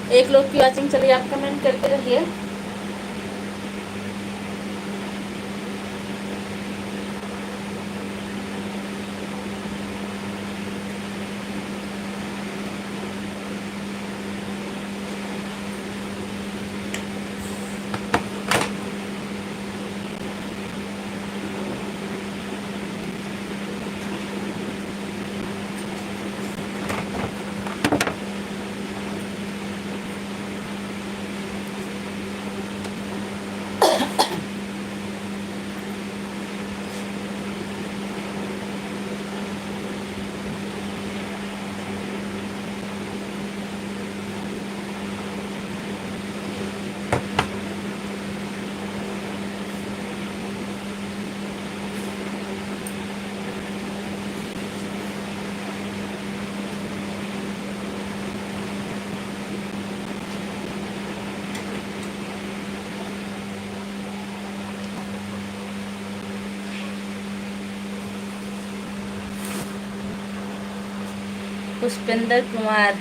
एक लोग की वॉचिंग चलिए, आप कमेंट करते रहिए। पुष्पेंद्र कुमार,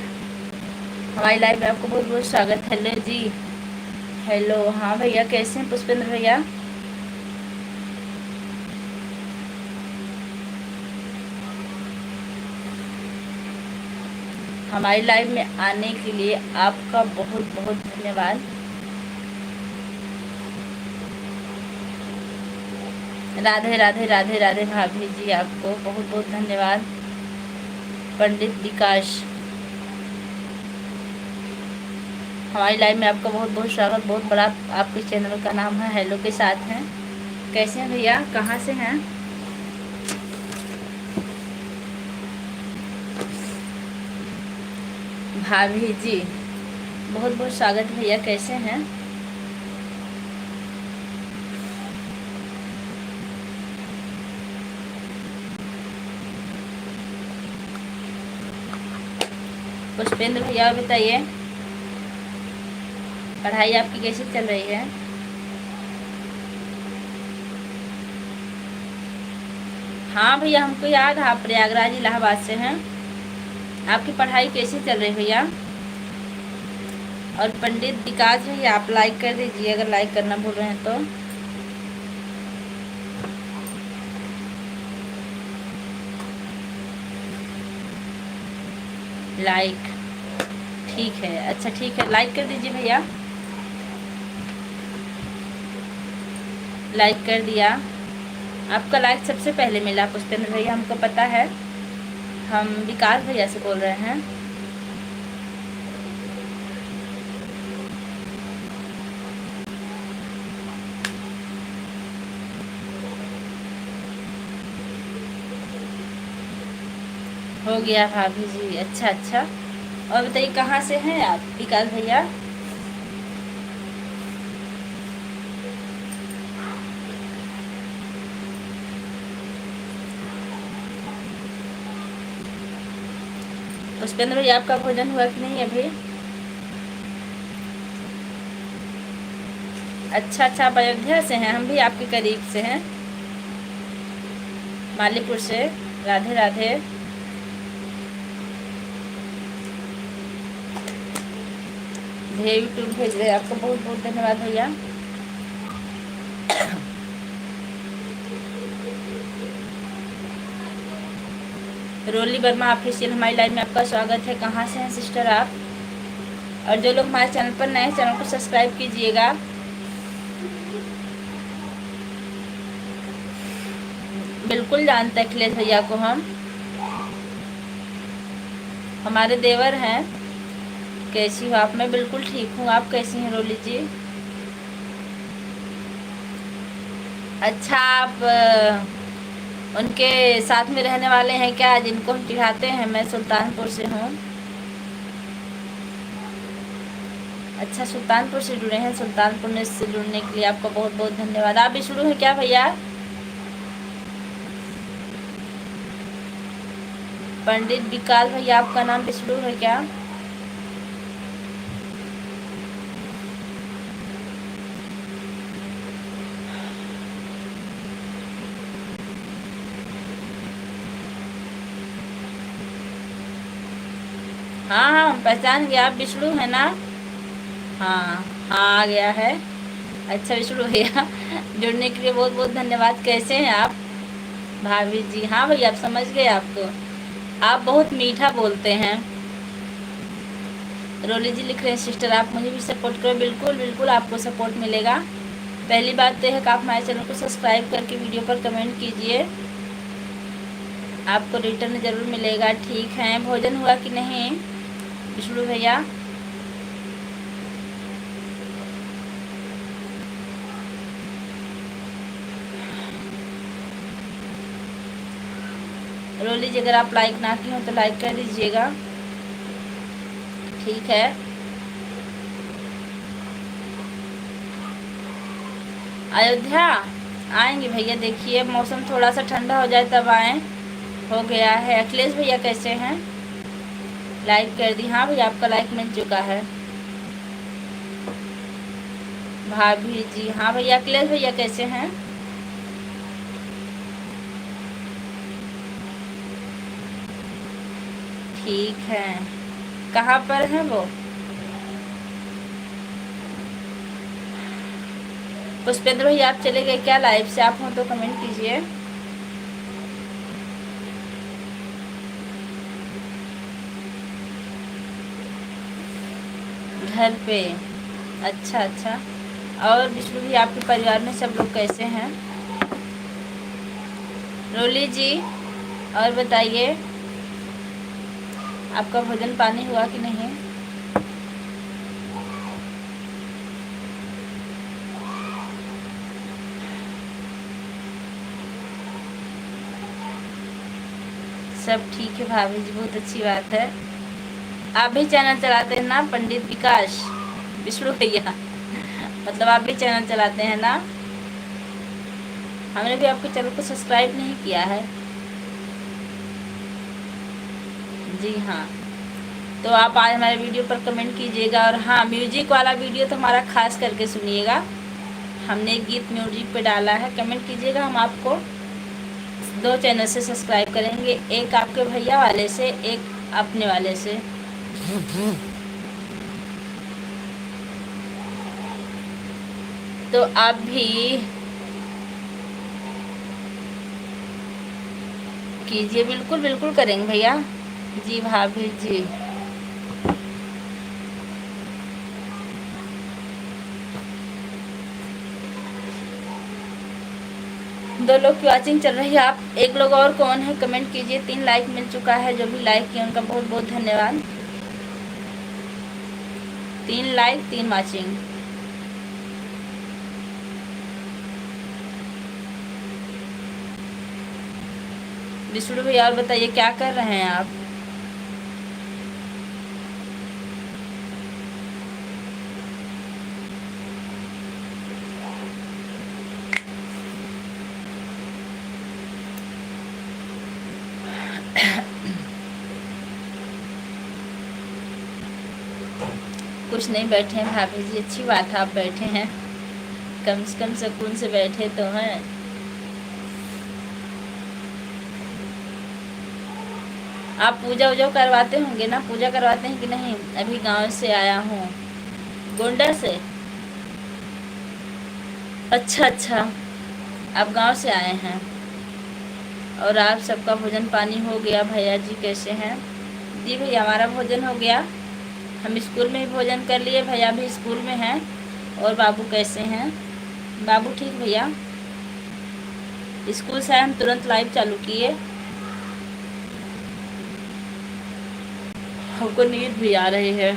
हमारी लाइव में आपको बहुत बहुत स्वागत। हेलो जी, हेलो। हाँ भैया, कैसे हैं पुष्पेंद्र भैया? हमारी लाइव में आने के लिए आपका बहुत बहुत धन्यवाद। राधे राधे राधे राधे भाभी जी, आपको बहुत बहुत धन्यवाद। पंडित विकास, हमारी लाइव में आपका बहुत बहुत स्वागत। बहुत बड़ा आपके चैनल का नाम है हेलो के साथ हैं। कैसे हैं भैया, कहाँ से हैं? भाभी जी, बहुत बहुत स्वागत भैया, कैसे हैं? पुष्पेंद्र भैया बताइए, पढ़ाई आपकी कैसी चल रही है? हाँ भैया, हमको याद है, आप प्रयागराज इलाहाबाद से हैं। आपकी पढ़ाई कैसी चल रही है भैया? और पंडित विकास भैया, आप लाइक कर दीजिए अगर लाइक करना भूल रहे हैं तो। लाइक, ठीक है, अच्छा ठीक है, लाइक कर दीजिए भैया। लाइक कर दिया। आपका लाइक सबसे पहले मिला पुष्पेंद्र भैया, हमको पता है। हम विकास भैया से बोल रहे हैं। हो गया भाभी जी, अच्छा अच्छा। और बताइए कहाँ से हैं आप विकास भैया? पुष्पेंद्र भैया, आपका भोजन हुआ कि नहीं अभी? अच्छा अच्छा, आप अयोध्या से हैं, हम भी आपके करीब से हैं, मालीपुर से। राधे राधे। भैया यूट्यूब भेज रहे हैं, आपको बहुत बहुत धन्यवाद भैया। रोली वर्मा ऑफिशियल, हमारी लाइव में आपका स्वागत है। कहाँ से हैं सिस्टर आप? और जो लोग हमारे चैनल पर नए हैं, चैनल को सब्सक्राइब कीजिएगा। बिल्कुल जानते हैं अखिलेश भैया को हम, हमारे देवर हैं। कैसी हो आप? मैं बिल्कुल ठीक हूँ, आप कैसी हैं रोली जी? अच्छा, आप उनके साथ में रहने वाले हैं क्या, जिनको हम चिढ़ाते हैं? मैं सुल्तानपुर से हूँ। अच्छा, सुल्तानपुर से जुड़े हैं। सुल्तानपुर में से जुड़ने के लिए आपका बहुत बहुत धन्यवाद। आप भी शुरू है क्या भैया? पंडित विकास भैया, आपका नाम विष्णु है क्या? हाँ हाँ, हम पहचान गए, आप विष्णु है ना? हाँ हाँ, आ गया है। अच्छा विष्णु भैया, जुड़ने के लिए बहुत बहुत धन्यवाद। कैसे हैं आप भाभी जी? हाँ भैया, आप समझ गए आपको। आप बहुत मीठा बोलते हैं। रोली जी लिख रहे हैं सिस्टर आप मुझे भी सपोर्ट करो। बिल्कुल बिल्कुल, आपको सपोर्ट मिलेगा। पहली बात तो है कि आप हमारे चैनल को सब्सक्राइब करके वीडियो पर कमेंट कीजिए, आपको रिटर्न ज़रूर मिलेगा। ठीक है, भोजन हुआ कि नहीं विष्णु भैया? रोली जी, अगर आप लाइक ना की हो तो लाइक कर दीजिएगा। ठीक है, अयोध्या आएंगे भैया। देखिए मौसम थोड़ा सा ठंडा हो जाए तब आए। हो गया है। अखिलेश भैया कैसे हैं? लाइक कर दी? हाँ भैया, आपका लाइक मिल चुका है। भाभी जी, हाँ भैया। अखिलेश भैया कैसे हैं? ठीक है, कहाँ पर हैं वो? पुष्पेंद्र भैया, आप चले गए क्या लाइव से? आप हो तो कमेंट कीजिए। घर पे? अच्छा अच्छा। और विष्णु भी, आपके परिवार में सब लोग कैसे हैं? रोली जी, और बताइए, आपका भोजन पानी हुआ कि नहीं? सब ठीक है भाभी जी, बहुत अच्छी बात है। आप भी चैनल चलाते हैं ना पंडित विकास विष्णु भैया? मतलब आप भी चैनल चलाते हैं ना? हमने भी आपके चैनल को सब्सक्राइब नहीं किया है। जी हाँ, तो आप आज हमारे वीडियो पर कमेंट कीजिएगा। और हाँ, म्यूजिक वाला वीडियो तो हमारा खास करके सुनिएगा। हमने एक गीत म्यूजिक पे डाला है, कमेंट कीजिएगा। हम आपको 2 चैनल से सब्सक्राइब करेंगे, एक आपके भैया वाले से, एक अपने वाले से। तो आप भी कीजिए। बिल्कुल बिल्कुल करेंगे भैया जी। भाभी जी, 2 लोग की वॉचिंग चल रही है। आप एक लोग और कौन है कमेंट कीजिए। 3 लाइक मिल चुका है, जो भी लाइक किए उनका बहुत बहुत धन्यवाद। 3 लाइक 3 वॉचिंग। विष्णु भैया, और बताइए क्या कर रहे हैं आप? कुछ नहीं, बैठे हैं भाभी जी। अच्छी बात है, आप बैठे हैं, कम से कम सुकून से बैठे तो हैं। आप पूजा वूजा करवाते होंगे ना? पूजा करवाते हैं कि नहीं? अभी गांव से आया हूँ, गोंडा से। अच्छा अच्छा, आप गांव से आए हैं। और आप सबका भोजन पानी हो गया? भैया जी कैसे हैं? जी भैया, हमारा भोजन हो गया। हम स्कूल में ही भोजन कर लिए, भैया भी स्कूल में हैं। और बाबू कैसे हैं? बाबू ठीक भैया। स्कूल से आए, हम तुरंत लाइव चालू किए। हमको नींद भी आ रही है।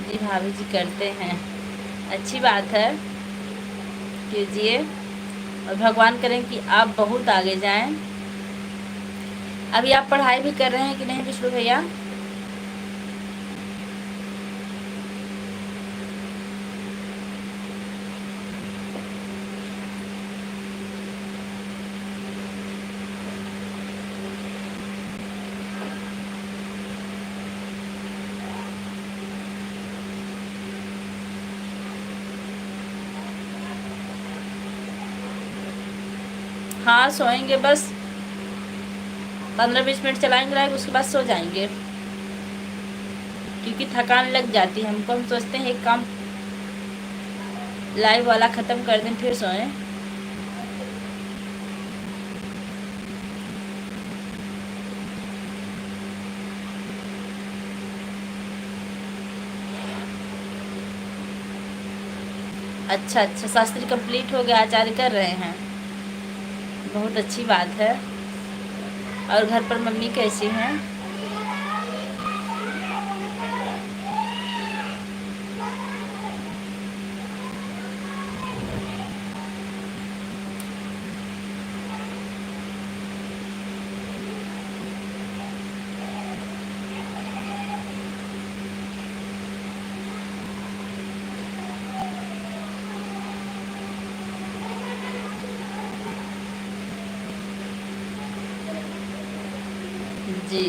जी भाभी जी करते हैं, अच्छी बात है, कीजिए। और भगवान करें कि आप बहुत आगे जाएं। अभी आप पढ़ाई भी कर रहे हैं कि नहीं विष्णु भैया? हाँ, सोएंगे बस 15-20 मिनट चलाएंगे लाइव, उसके बाद सो जाएंगे। क्योंकि थकान लग जाती है हमको। हम सोचते हैं एक काम लाइव वाला ख़त्म कर दें फिर सोएं। अच्छा अच्छा, शास्त्री कंप्लीट हो गया, आचार्य कर रहे हैं, बहुत अच्छी बात है। और घर पर मम्मी कैसी हैं? जी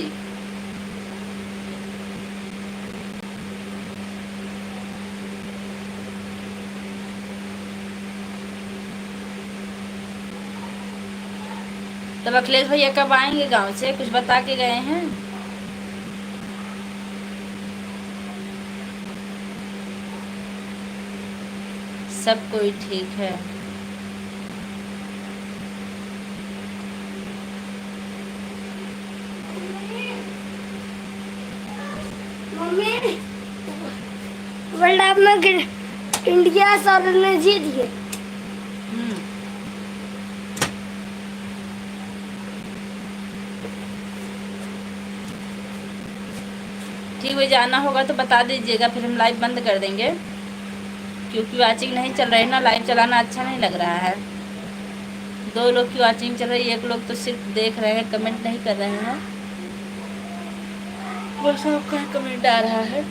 तब अखिलेश भैया कब आएंगे गांव से? कुछ बता के गए हैं? सब कोई ठीक है। मम्मी वर्ल्ड कप में इंडिया सर ने जीत गए। ठीक है, जाना होगा तो बता दीजिएगा, फिर हम लाइव बंद कर देंगे, क्योंकि वाचिंग नहीं चल रही ना, लाइव चलाना अच्छा नहीं लग रहा है। 2 लोग की वाचिंग चल रही है, 1 लोग तो सिर्फ देख रहे हैं, कमेंट नहीं कर रहे हैं। बस आपका कमेंट आ रहा है।